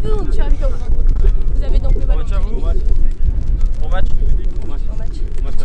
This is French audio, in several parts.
Boom, champion. Vous avez donc le ballon. Bon match. Bon match. Bon match. Bon match.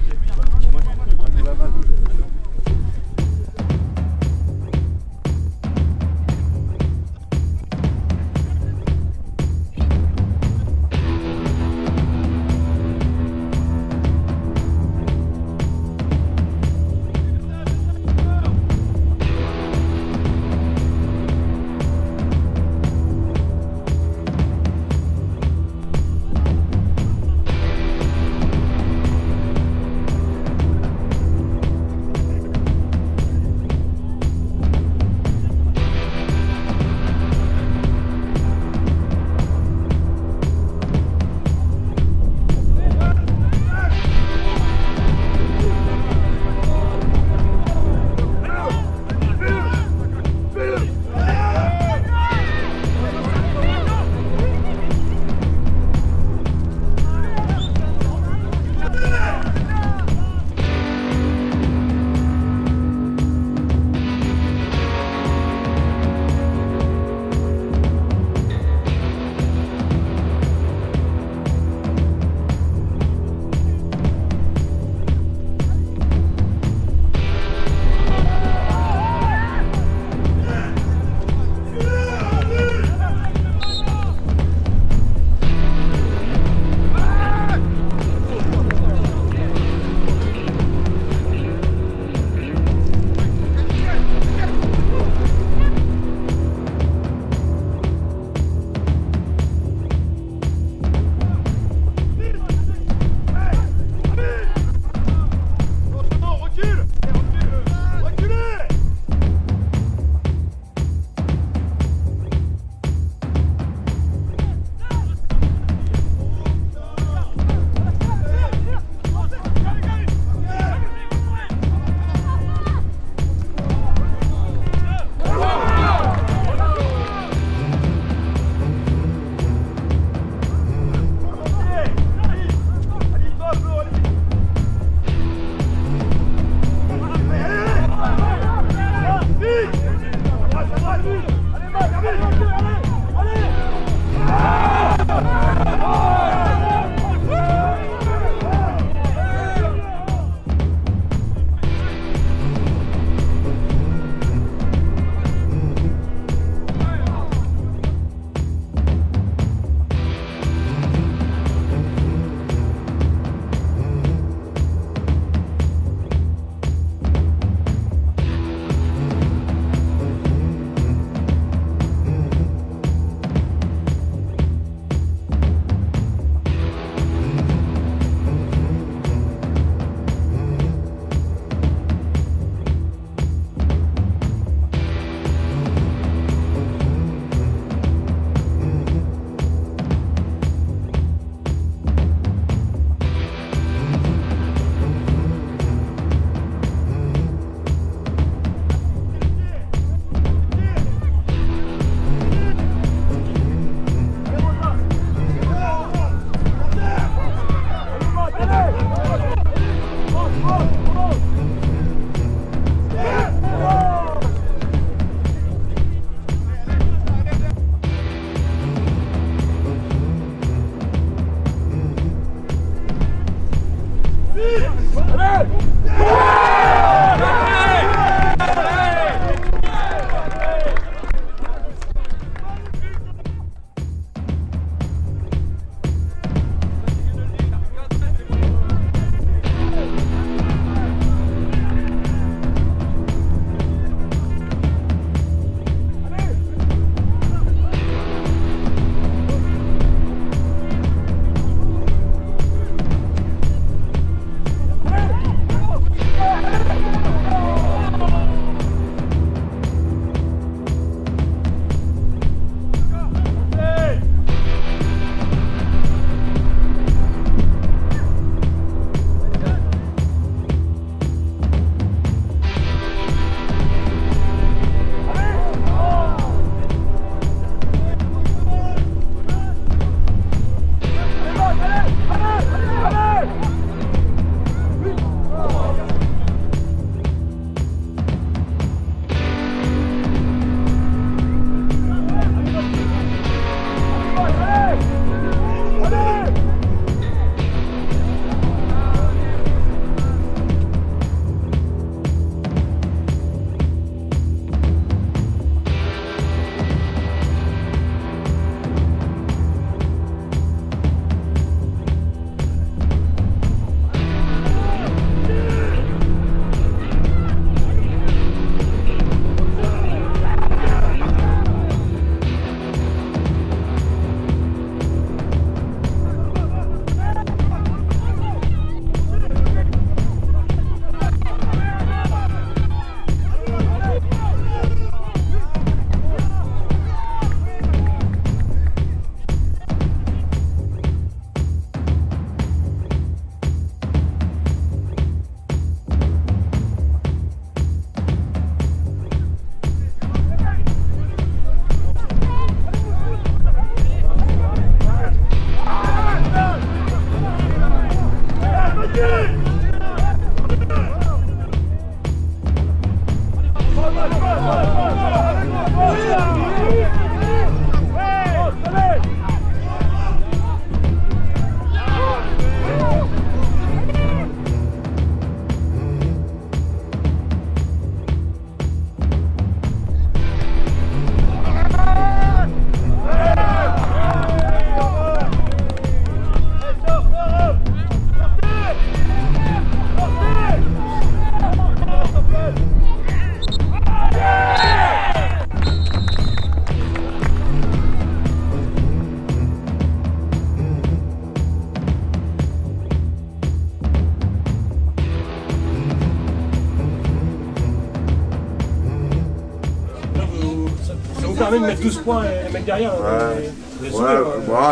Permet de mettre 12 points et les mecs derrière.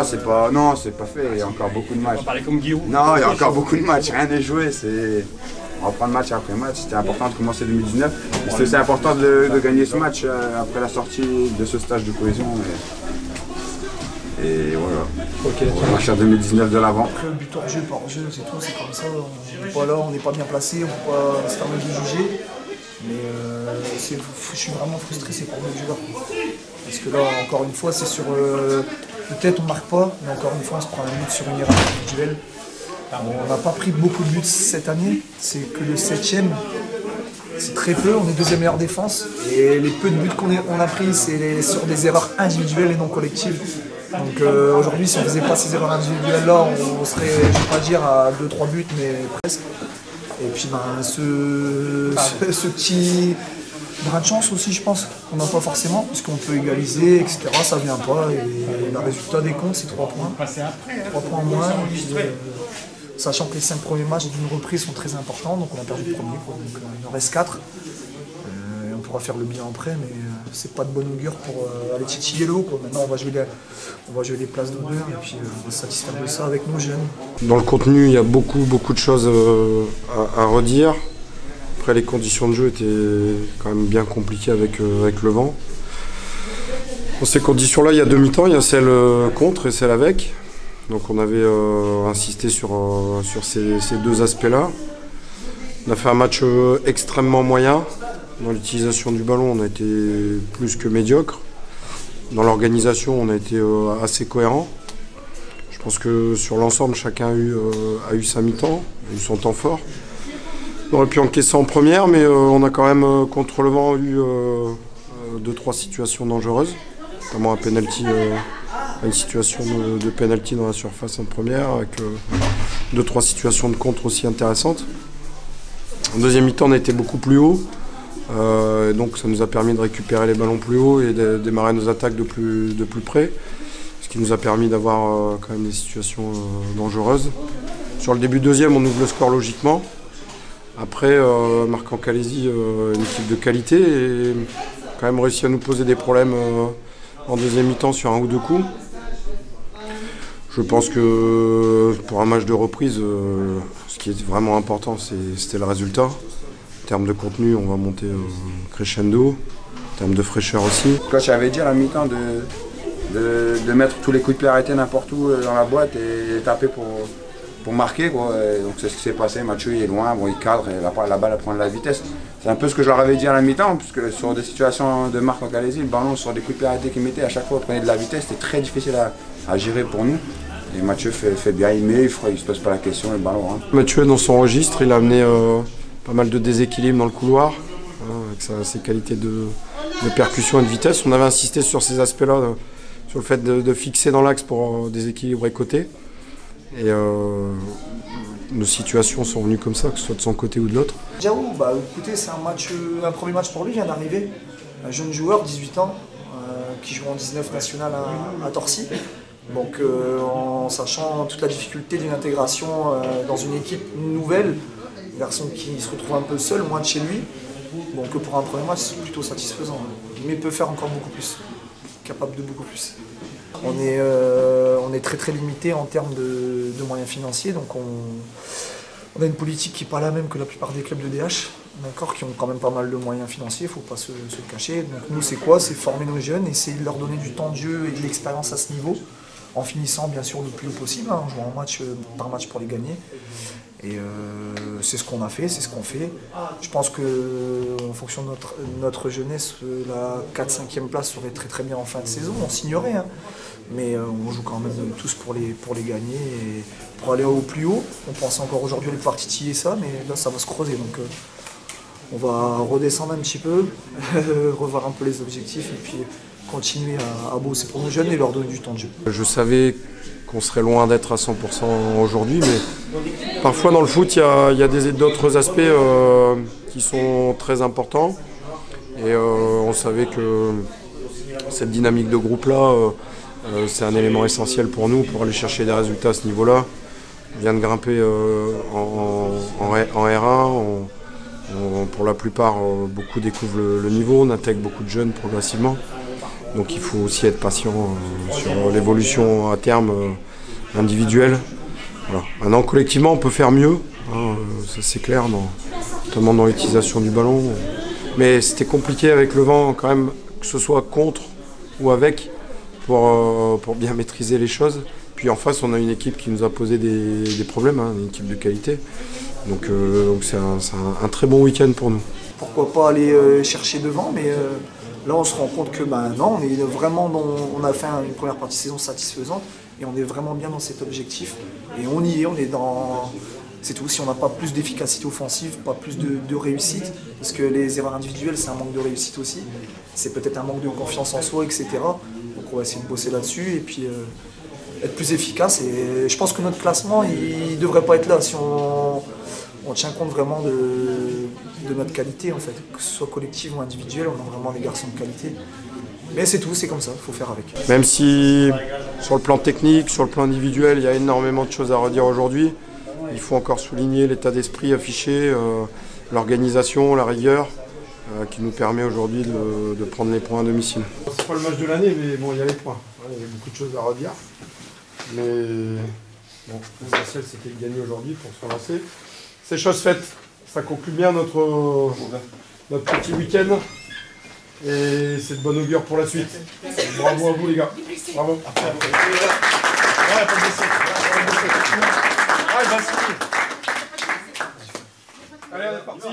C'est pas, non, c'est pas fait. Il y a encore beaucoup de matchs. On parlait comme Guillaume. Non, il y a encore beaucoup de matchs. Rien n'est joué. On va prendre match après match. C'était important de commencer 2019. C'était aussi important de gagner ce match après la sortie de ce stage de cohésion. Et voilà. Okay. On va marcher 2019 de l'avant. Après, but hors jeu par jeu, c'est tout, c'est comme ça. On n'est pas là, on n'est pas bien placé, on ne peut pas se permettre de juger. Mais je suis vraiment frustré, c'est pour nos joueurs. Parce que là, encore une fois, c'est sur. Peut-être on ne marque pas, mais encore une fois, on se prend un but sur une erreur individuelle. On n'a pas pris beaucoup de buts cette année, c'est que le 7e, c'est très peu, on est deuxième meilleure défense. Et les peu de buts qu'on a pris, c'est sur des erreurs individuelles et non collectives. Donc aujourd'hui, si on ne faisait pas ces erreurs individuelles-là, on serait, je ne vais pas dire à 2-3 buts, mais presque. Et puis ce petit brin de chance aussi, je pense, qu'on n'a pas forcément, puisqu'on peut égaliser, etc. Ça ne vient pas. Et le résultat des comptes, c'est 3 points. 3 points en moins. Sachant que les 5 premiers matchs d'une reprise sont très importants, donc on a perdu le premier, donc il en reste 4. On pourra faire le bilan après, mais c'est pas de bon augure pour aller titiller l'eau. Maintenant, on va jouer les places d'honneur et puis on va se satisfaire de ça avec nos jeunes. Dans le contenu, il y a beaucoup de choses à redire. Après, les conditions de jeu étaient quand même bien compliquées avec le vent. Dans ces conditions-là, il y a deux mi-temps, il y a celle contre et celle avec. Donc on avait insisté sur ces deux aspects-là. On a fait un match extrêmement moyen. Dans l'utilisation du ballon, on a été plus que médiocre. Dans l'organisation, on a été assez cohérent. Je pense que sur l'ensemble, chacun a eu sa mi-temps, a eu son temps fort. On aurait pu encaisser en première, mais on a quand même, contre le vent, eu 2-3 situations dangereuses, notamment un penalty, une situation de penalty dans la surface en première, avec 2-3 situations de contre aussi intéressantes. En deuxième mi-temps, on a été beaucoup plus haut. Donc ça nous a permis de récupérer les ballons plus haut et de démarrer nos attaques de plus près, ce qui nous a permis d'avoir quand même des situations dangereuses. Sur le début deuxième, on ouvre le score logiquement. Après, Marc Ancalesi, une équipe de qualité, et quand même réussi à nous poser des problèmes en deuxième mi-temps sur un ou deux coups. Je pense que pour un match de reprise, ce qui est vraiment important, c'était le résultat. En termes de contenu, on va monter crescendo. En termes de fraîcheur aussi. Le coach avait dit à la mi-temps de mettre tous les coups de pied arrêtés n'importe où dans la boîte et taper pour marquer, quoi. Donc c'est ce qui s'est passé. Mathieu il est loin, bon, il cadre et la balle elle prend de la vitesse. C'est un peu ce que je leur avais dit à la mi-temps, puisque sur des situations de Marc Ancalesi, le ballon sur des coups de pied arrêtés qu'il mettait, à chaque fois prenait de la vitesse, c'était très difficile à gérer pour nous. Et Mathieu fait bien, il met, il ne se pose pas la question, le ballon rentre. Mathieu, dans son registre, il a amené pas mal de déséquilibre dans le couloir, avec ses qualités de percussion et de vitesse. On avait insisté sur ces aspects-là, sur le fait de fixer dans l'axe pour déséquilibrer côté. Et nos situations sont venues comme ça, que ce soit de son côté ou de l'autre. Diao, écoutez, c'est un premier match pour lui, il vient d'arriver. Un jeune joueur, 18 ans, qui joue en 19 national à Torcy. Donc en sachant toute la difficulté d'une intégration dans une équipe nouvelle, un garçon qui se retrouve un peu seul, loin de chez lui. Donc pour un premier match, c'est plutôt satisfaisant. Mais il peut faire encore beaucoup plus, capable de beaucoup plus. On est très limité en termes de moyens financiers, donc on a une politique qui n'est pas la même que la plupart des clubs de DH, qui ont quand même pas mal de moyens financiers, il ne faut pas se le cacher. Donc nous c'est quoi? C'est former nos jeunes, essayer de leur donner du temps de jeu et de l'expérience à ce niveau, en finissant bien sûr le plus haut possible, en jouant par match pour les gagner. Et c'est ce qu'on a fait, c'est ce qu'on fait. Je pense qu'en fonction de notre jeunesse, la 4-5e place serait très très bien en fin de saison, on signerait. Hein. Mais on joue quand même tous pour les gagner et pour aller au plus haut. On pensait encore aujourd'hui aller pouvoir titiller ça, mais là ça va se creuser. Donc on va redescendre un petit peu, revoir un peu les objectifs et puis continuer à bosser pour nos jeunes et leur donner du temps de jeu. Je savais qu'on serait loin d'être à 100% aujourd'hui, mais parfois dans le foot, il y a d'autres aspects qui sont très importants. Et on savait que cette dynamique de groupe-là, c'est un élément essentiel pour nous, pour aller chercher des résultats à ce niveau-là. On vient de grimper en R1, pour la plupart, beaucoup découvrent le niveau, on intègre beaucoup de jeunes progressivement. Donc il faut aussi être patient sur l'évolution à terme individuelle. Voilà. Maintenant, collectivement, on peut faire mieux, hein, ça c'est clair, notamment dans l'utilisation du ballon. Mais c'était compliqué avec le vent quand même, que ce soit contre ou avec, pour bien maîtriser les choses. Puis en face, on a une équipe qui nous a posé des problèmes, hein, une équipe de qualité. Donc c'est un très bon week-end pour nous. Pourquoi pas aller chercher devant, mais là on se rend compte que non, on a fait une première partie de saison satisfaisante et on est vraiment bien dans cet objectif. Et on y est, on est dans... C'est tout, si on n'a pas plus d'efficacité offensive, pas plus de réussite, parce que les erreurs individuelles c'est un manque de réussite aussi, c'est peut-être un manque de confiance en soi, etc. Donc on va essayer de bosser là-dessus et puis être plus efficace. Et je pense que notre classement, il ne devrait pas être là si on tient compte vraiment de notre qualité, en fait. Que ce soit collective ou individuelle, on a vraiment des garçons de qualité. Mais c'est tout, c'est comme ça, il faut faire avec. Même si sur le plan technique, sur le plan individuel, il y a énormément de choses à redire aujourd'hui, il faut encore souligner l'état d'esprit affiché, l'organisation, la rigueur, qui nous permet aujourd'hui de prendre les points à domicile. C'est pas le match de l'année, mais bon, il y a les points. Il y a beaucoup de choses à redire. Mais bon, l'essentiel c'était de gagner aujourd'hui pour se relancer. C'est chose faite. Ça conclut bien notre petit week-end. Et c'est de bon augure pour la suite. Bravo à vous les gars. Bravo. Allez, on est parti.